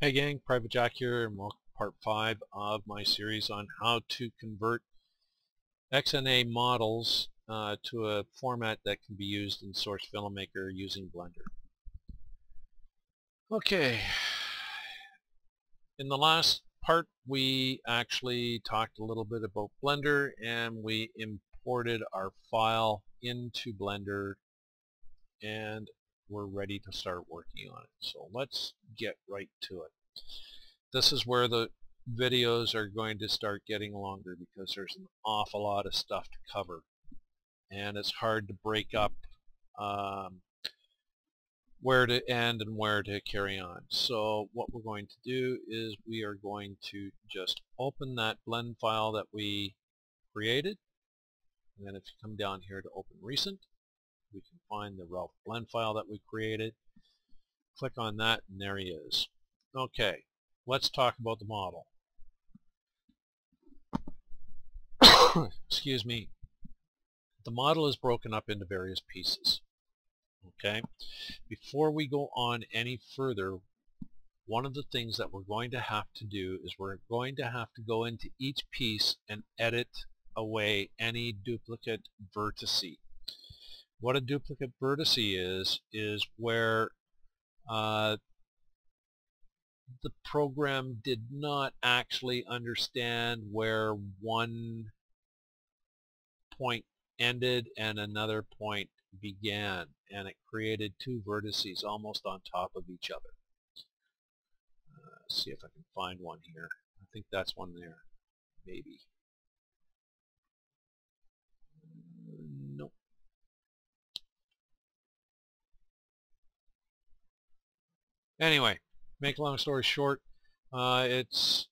Hey gang, Private Jack here, and welcome to part 5 of my series on how to convert XNA models to a format that can be used in Source FilmMaker using Blender. Okay, in the last part we actually talked a little bit about Blender and we imported our file into Blender and we're ready to start working on it. So let's get right to it. This is where the videos are going to start getting longer because there's an awful lot of stuff to cover and it's hard to break up where to end and where to carry on. So what we're going to do is we are going to just open that blend file that we created, and then if you come down here to open recent, we can find the Ralph blend file that we created. Click on that and there he is. Okay, let's talk about the model. Excuse me. The model is broken up into various pieces. Okay, before we go on any further, one of the things that we're going to have to do is we're going to have to go into each piece and edit away any duplicate vertice. What a duplicate vertice is where the program did not actually understand where one point ended and another point began, and it created two vertices almost on top of each other. Let's see if I can find one here. I think that's one there. Maybe. Nope. Anyway, make a long story short, it's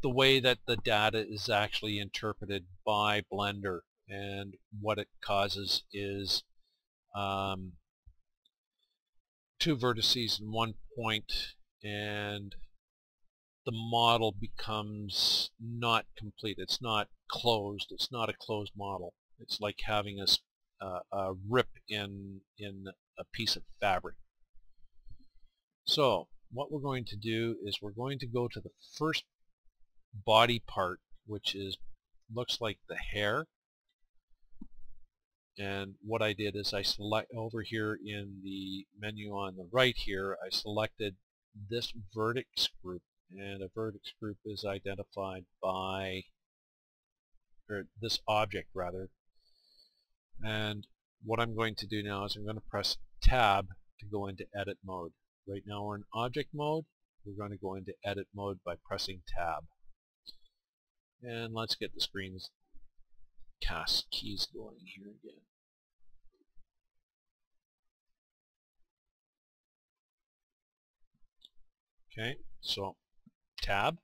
the way that the data is actually interpreted by Blender, and what it causes is two vertices in one point and the model becomes not complete. It's not closed. It's not a closed model. It's like having a rip in a piece of fabric. So what we're going to do is we're going to go to the first body part, which looks like the hair. And what I did is I select over here in the menu on the right here, I selected this vertex group, and a vertex group is identified by, or this object rather. And what I'm going to do now is I'm going to press Tab to go into edit mode. Right now we're in object mode. We're going to go into edit mode by pressing Tab. And let's get the screen's cast keys going here again. Okay, so Tab.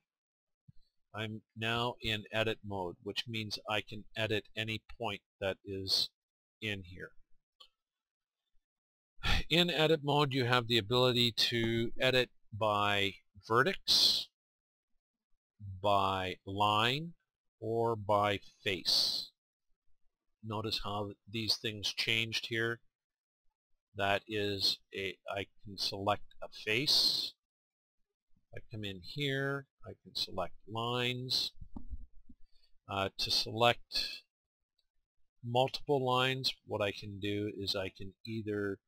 I'm now in edit mode, which means I can edit any point that is in here. In edit mode you have the ability to edit by vertex, by line, or by face. Notice how these things changed here. That is I can select a face. I come in here, I can select lines. To select multiple lines, what I can do is I can either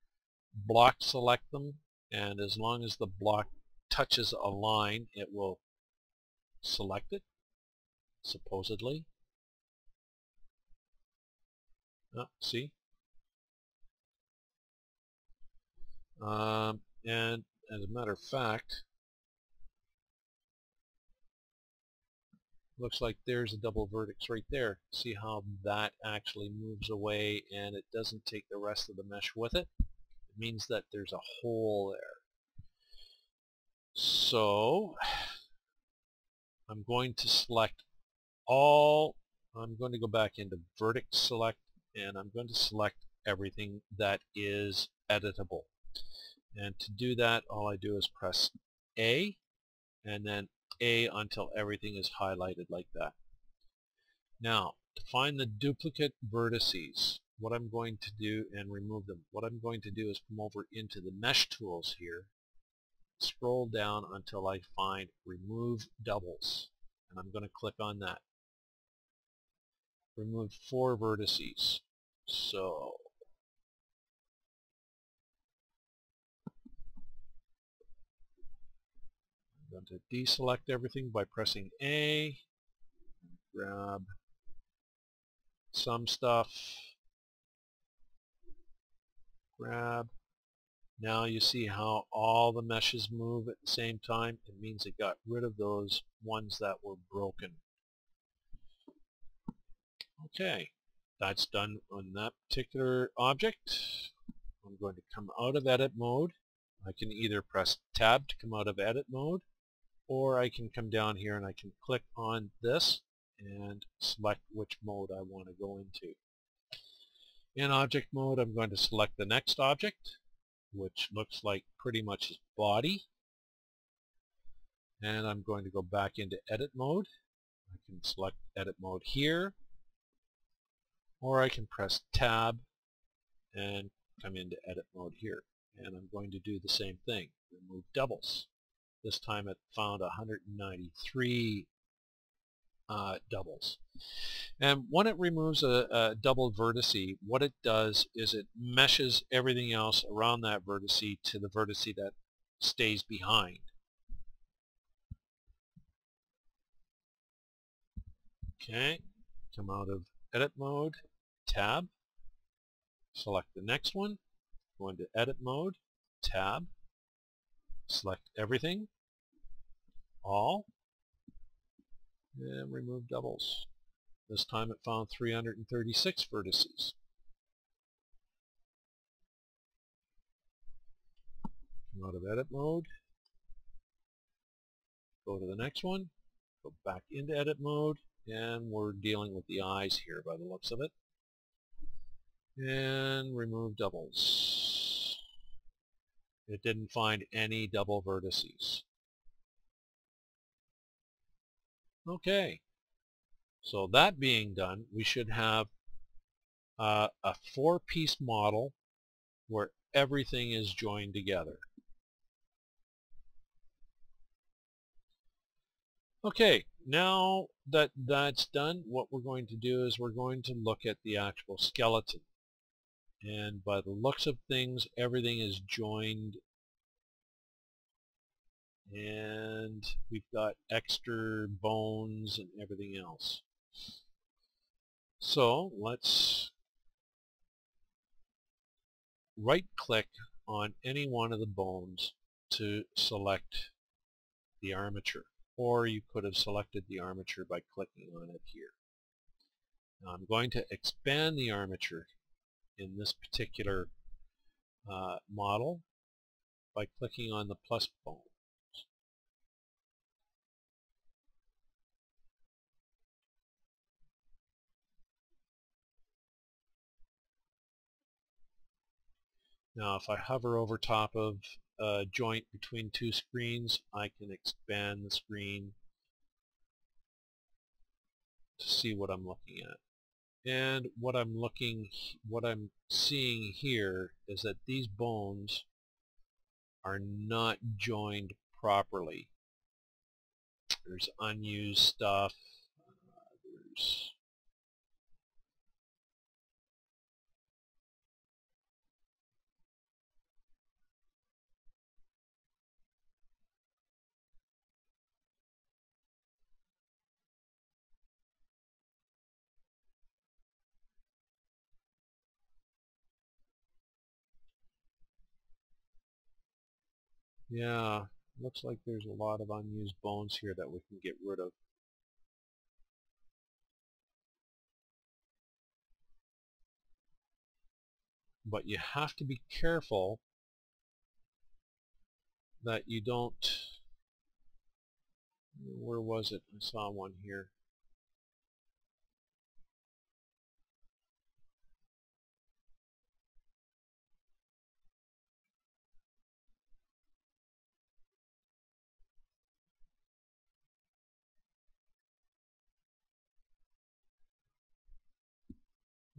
block select them, and as long as the block touches a line it will select it, supposedly. See? And as a matter of fact, looks like there's a double vertex right there. See how that actually moves away and it doesn't take the rest of the mesh with it? It means that there's a hole there. So I'm going to select all. I'm going to go back into vertex select, and I'm going to select everything that is editable. And to do that, all I do is press A and then A until everything is highlighted like that. Now, to find the duplicate vertices, what I'm going to do and remove them, what I'm going to do is come over into the mesh tools here, scroll down until I find Remove Doubles. And I'm going to click on that. Remove 4 vertices. So I'm going to deselect everything by pressing A. Grab some stuff. Grab. Now you see how all the meshes move at the same time. It means it got rid of those ones that were broken. Okay, that's done on that particular object. I'm going to come out of edit mode. I can either press tab to come out of edit mode, or I can come down here and I can click on this and select which mode I want to go into. In object mode, I'm going to select the next object, which looks like pretty much his body. And I'm going to go back into edit mode. I can select edit mode here, or I can press tab and come into edit mode here. And I'm going to do the same thing, remove doubles. This time it found 193 doubles. And when it removes a double vertice, what it does is it meshes everything else around that vertice to the vertice that stays behind. Okay, come out of edit mode, tab, select the next one, go into edit mode, tab, select everything, all, and remove doubles. This time it found 336 vertices. Come out of edit mode, go to the next one, go back into edit mode, and we're dealing with the eyes here by the looks of it. And remove doubles. It didn't find any double vertices. Okay, so that being done, we should have a 4-piece model where everything is joined together. Okay, now that that's done, what we're going to do is we're going to look at the actual skeleton. And by the looks of things, everything is joined, and we've got extra bones and everything else. So let's right-click on any one of the bones to select the armature. Or you could have selected the armature by clicking on it here. Now I'm going to expand the armature in this particular model by clicking on the plus bone. Now if I hover over top of a joint between two screens, I can expand the screen to see what I'm looking at. And what I'm seeing here is that these bones are not joined properly. There's unused stuff. There's yeah, looks like there's a lot of unused bones here that we can get rid of. But you have to be careful that you don't, where was it? I saw one here.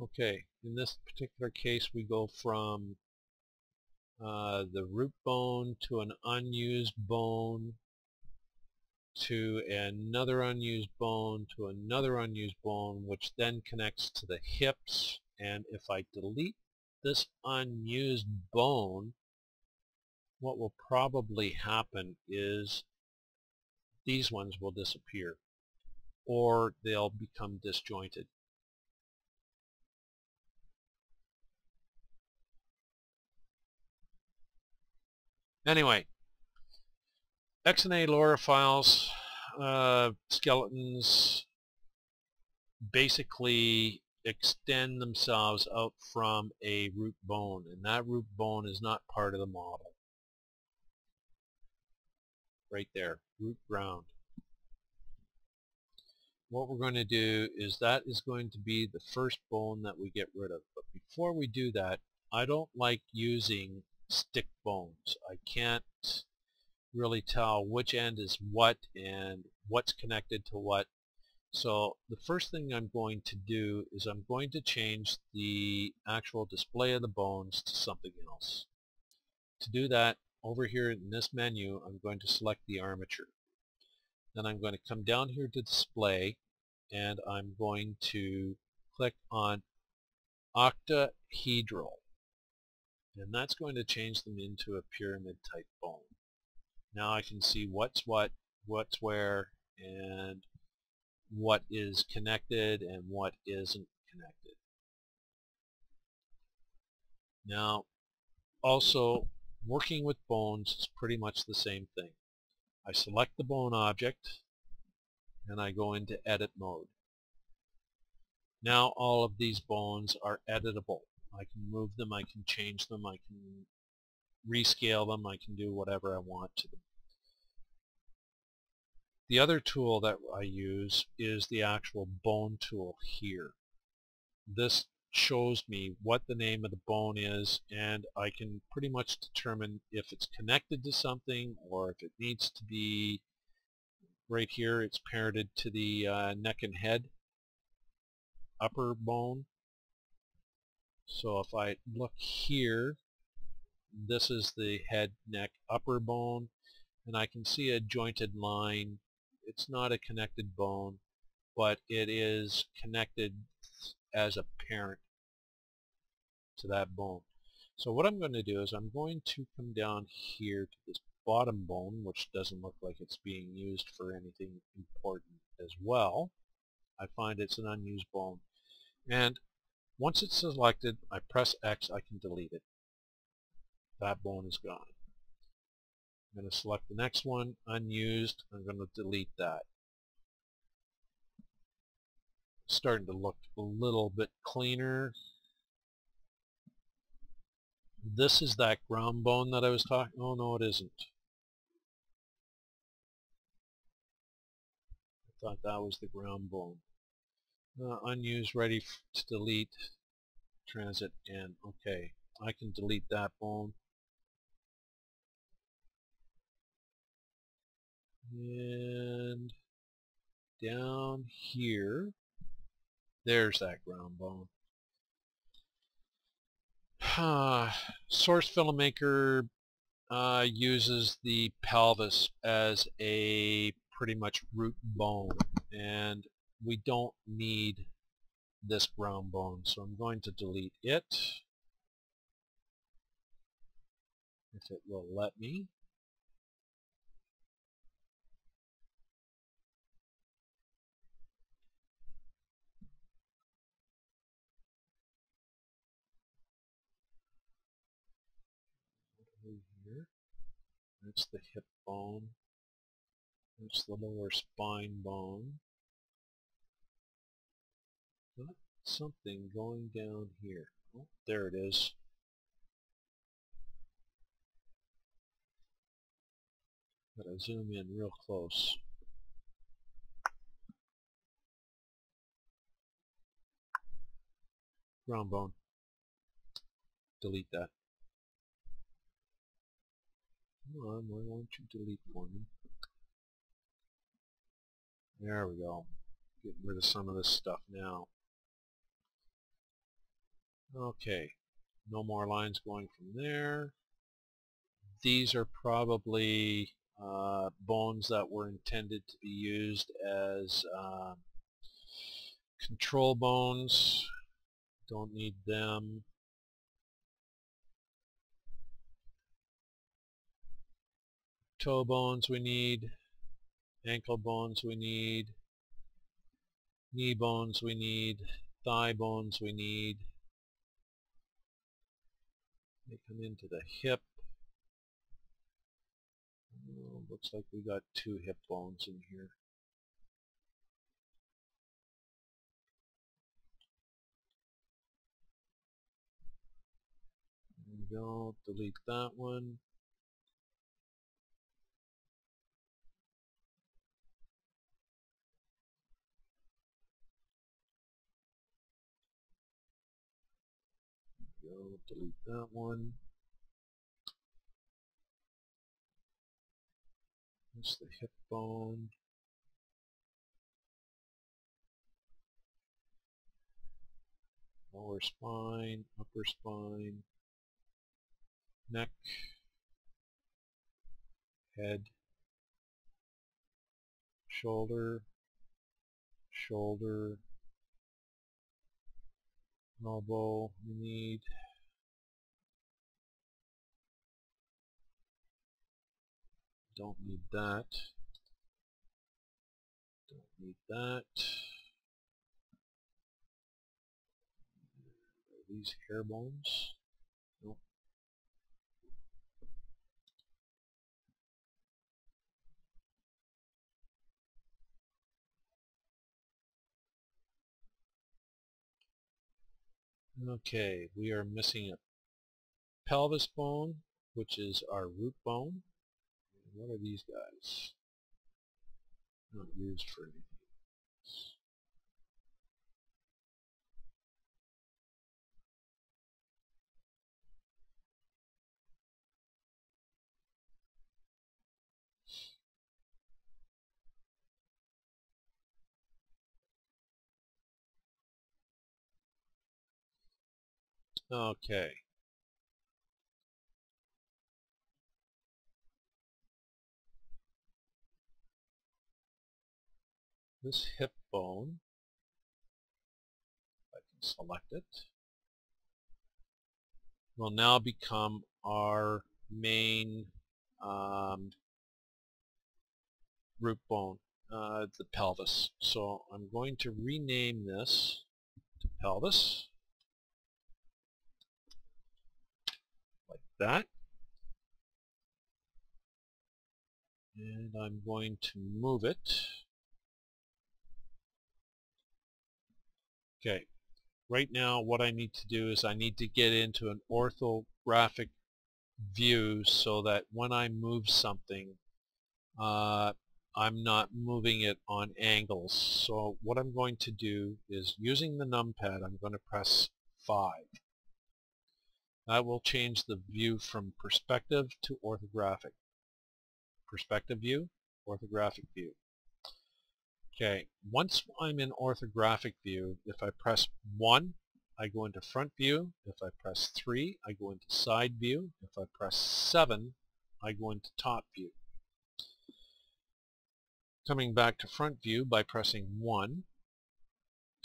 Okay, in this particular case we go from the root bone to an unused bone to another unused bone to another unused bone, which then connects to the hips. And if I delete this unused bone, what will probably happen is these ones will disappear, or they'll become disjointed. Anyway, xnaLara files, skeletons, basically extend themselves out from a root bone, and that root bone is not part of the model. Right there, root ground. What we're going to do is that is going to be the first bone that we get rid of. But before we do that, I don't like using stick bones. I can't really tell which end is what and what's connected to what. So the first thing I'm going to do is I'm going to change the actual display of the bones to something else. To do that, over here in this menu, I'm going to select the armature. Then I'm going to come down here to display, and I'm going to click on octahedral, and that's going to change them into a pyramid type bone. Now I can see what's what, what's where, and what is connected and what isn't connected. Now also, working with bones is pretty much the same thing. I select the bone object and I go into edit mode. Now all of these bones are editable. I can move them, I can change them, I can rescale them, I can do whatever I want to them. The other tool that I use is the actual bone tool here. This shows me what the name of the bone is, and I can pretty much determine if it's connected to something or if it needs to be. Right here it's parented to the neck and head upper bone. So if I look here, this is the head, neck, upper bone, and I can see a jointed line. It's not a connected bone, but it is connected as a parent to that bone. So what I'm going to do is I'm going to come down here to this bottom bone, which doesn't look like it's being used for anything important as well. I find it's an unused bone. And once it's selected, I press X, I can delete it. That bone is gone. I'm going to select the next one, unused. I'm going to delete that. It's starting to look a little bit cleaner. This is that ground bone that I was talking. Oh no, it isn't. I thought that was the ground bone. Unused, ready to delete, transit, and okay. I can delete that bone. And down here, there's that ground bone. Source Filmmaker uses the pelvis as a pretty much root bone, and we don't need this ground bone, so I'm going to delete it if it will let me. Here, that's the hip bone. That's the lower spine bone. Got something going down here. Oh, there it is. Gotta zoom in real close. Ground bone. Delete that. Come on, why won't you delete for me? There we go. Getting rid of some of this stuff now. Okay. No more lines going from there. these are probably bones that were intended to be used as control bones. Don't need them. Toe bones we need, ankle bones we need, knee bones we need, thigh bones we need. They come into the hip. Oh, looks like we got 2 hip bones in here. There we go. Delete that one. Go, delete that one. That's the hip bone. Lower spine, upper spine, neck, head, shoulder, shoulder, elbow we need. Don't need that. Don't need that. Are these hair bones? Nope. Okay, we are missing a pelvis bone, which is our root bone. What are these guys? Not used for anything. Okay. This hip bone, I can select it, will now become our main root bone, the pelvis. So I'm going to rename this to pelvis, like that. And I'm going to move it. Okay, right now what I need to do is I need to get into an orthographic view so that when I move something, I'm not moving it on angles. So what I'm going to do is, using the numpad, I'm going to press 5. That will change the view from perspective to orthographic. Perspective view, orthographic view. Okay, once I'm in orthographic view, if I press 1, I go into front view. If I press 3, I go into side view. If I press 7, I go into top view. Coming back to front view by pressing 1.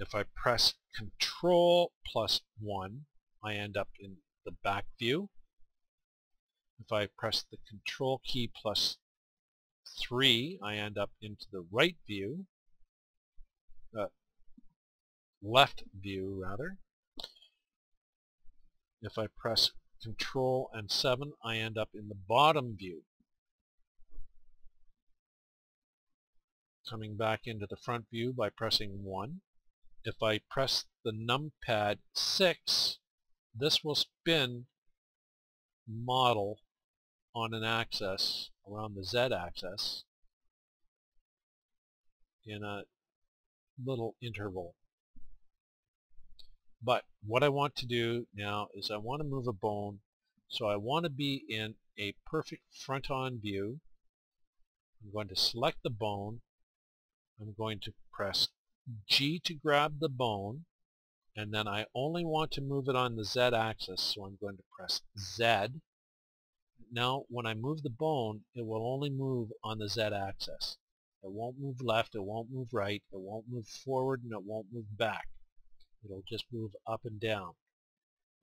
If I press Control plus 1, I end up in the back view. If I press the Control key plus 3, I end up into the right view. Left view rather. If I press Control and 7, I end up in the bottom view. Coming back into the front view by pressing 1. If I press the numpad 6, this will spin model on an axis around the z-axis in a little interval. But what I want to do now is I want to move a bone, so I want to be in a perfect front-on view. I'm going to select the bone. I'm going to press G to grab the bone, and then I only want to move it on the z-axis, so I'm going to press Z. It Now when I move the bone, it will only move on the z-axis. It won't move left, it won't move right, it won't move forward, and it won't move back. It'll just move up and down.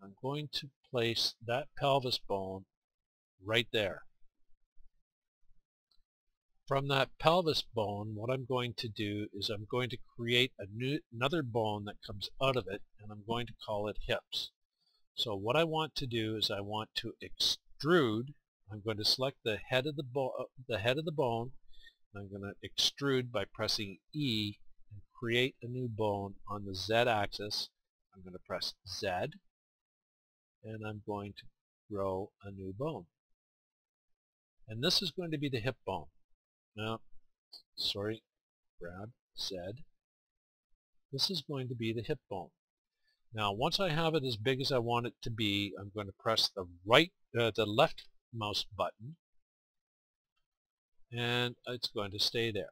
I'm going to place that pelvis bone right there. From that pelvis bone, what I'm going to do is I'm going to create another bone that comes out of it, and I'm going to call it hips. So what I want to do is I want to extrude. I'm going to select the head of the bone. I'm going to extrude by pressing E and create a new bone on the z-axis. I'm going to press Z, and I'm going to grow a new bone. And this is going to be the hip bone. Now, sorry, grab Z. This is going to be the hip bone. Now, once I have it as big as I want it to be, I'm going to press the left mouse button, and it's going to stay there.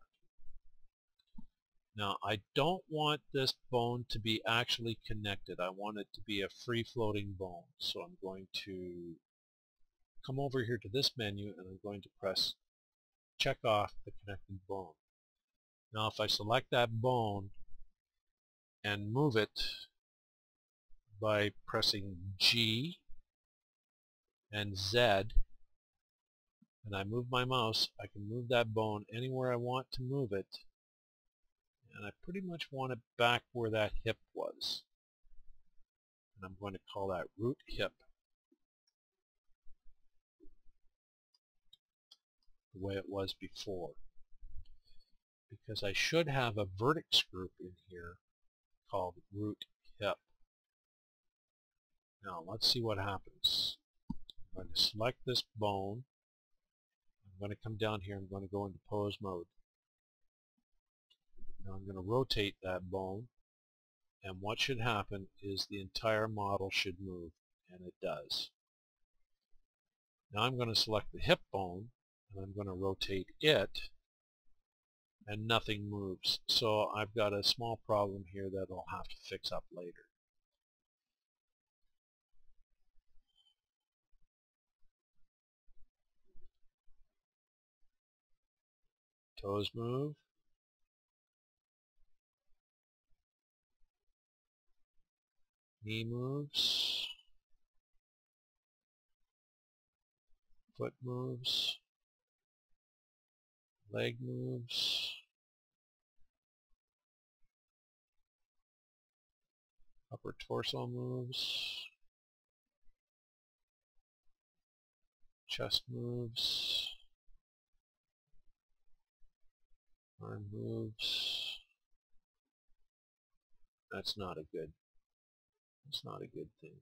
Now, I don't want this bone to be actually connected. I want it to be a free-floating bone. So I'm going to come over here to this menu, and I'm going to check off the connected bone. Now, if I select that bone and move it by pressing G and Z, and I move my mouse, I can move that bone anywhere I want to move it, and I pretty much want it back where that hip was. And I'm going to call that root hip, the way it was before, because I should have a vertex group in here called root hip. Now let's see what happens. I'm going to select this bone. I'm going to come down here. I'm going to go into pose mode. Now I'm going to rotate that bone, and what should happen is the entire model should move, and it does. Now I'm going to select the hip bone, and I'm going to rotate it, and nothing moves. So I've got a small problem here that I'll have to fix up later. Toes move. Knee moves. Foot moves. Leg moves. Upper torso moves. Chest moves. Arm moves. That's not a good thing.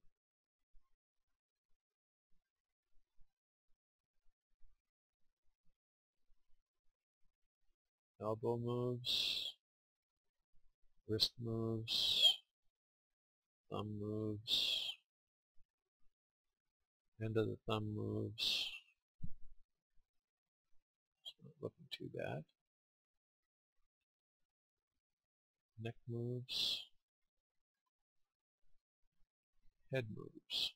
Elbow moves. Wrist moves. Thumb moves. End of the thumb moves. It's not looking too bad. Neck moves. Head moves.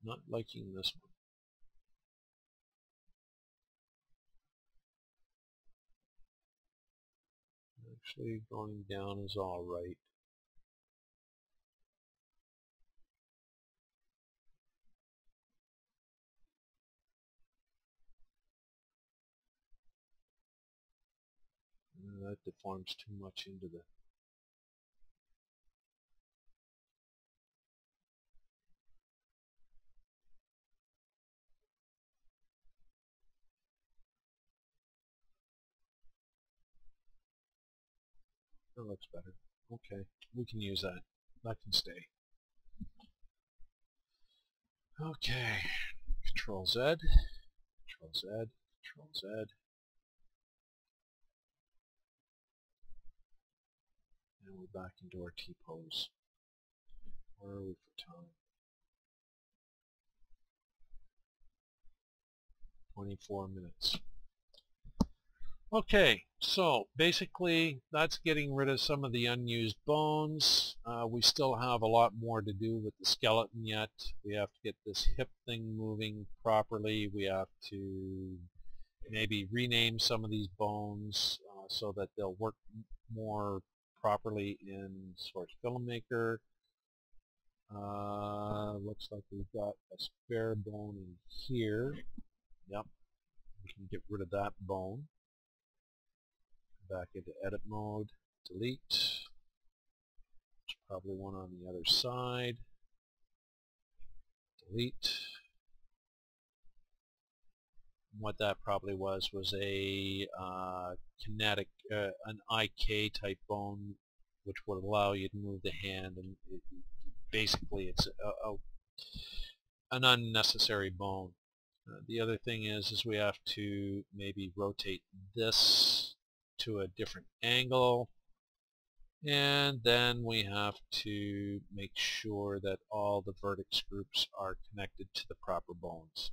Not liking this one. Actually, going down is all right. That deforms too much into the... That looks better. Okay, we can use that. That can stay. Okay, Control Z, Control Z, Control Z. And we're back into our T-pose. Where are we for time? 24 minutes. Okay, So basically that's getting rid of some of the unused bones. We still have a lot more to do with the skeleton yet. We have to get this hip thing moving properly. We have to maybe rename some of these bones so that they'll work more properly in Source FilmMaker. Looks like we've got a spare bone in here. Yep, we can get rid of that bone. Back into edit mode, delete. There's probably one on the other side. Delete. What that probably was a kinetic, an IK type bone, which would allow you to move the hand, and basically it's an unnecessary bone. The other thing is we have to maybe rotate this to a different angle, and then we have to make sure that all the vertex groups are connected to the proper bones.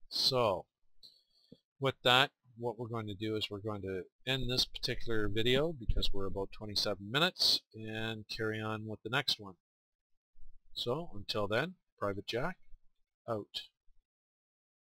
So with that, what we're going to do is we're going to end this particular video because we're about 27 minutes and carry on with the next one. So until then, Private Jack out.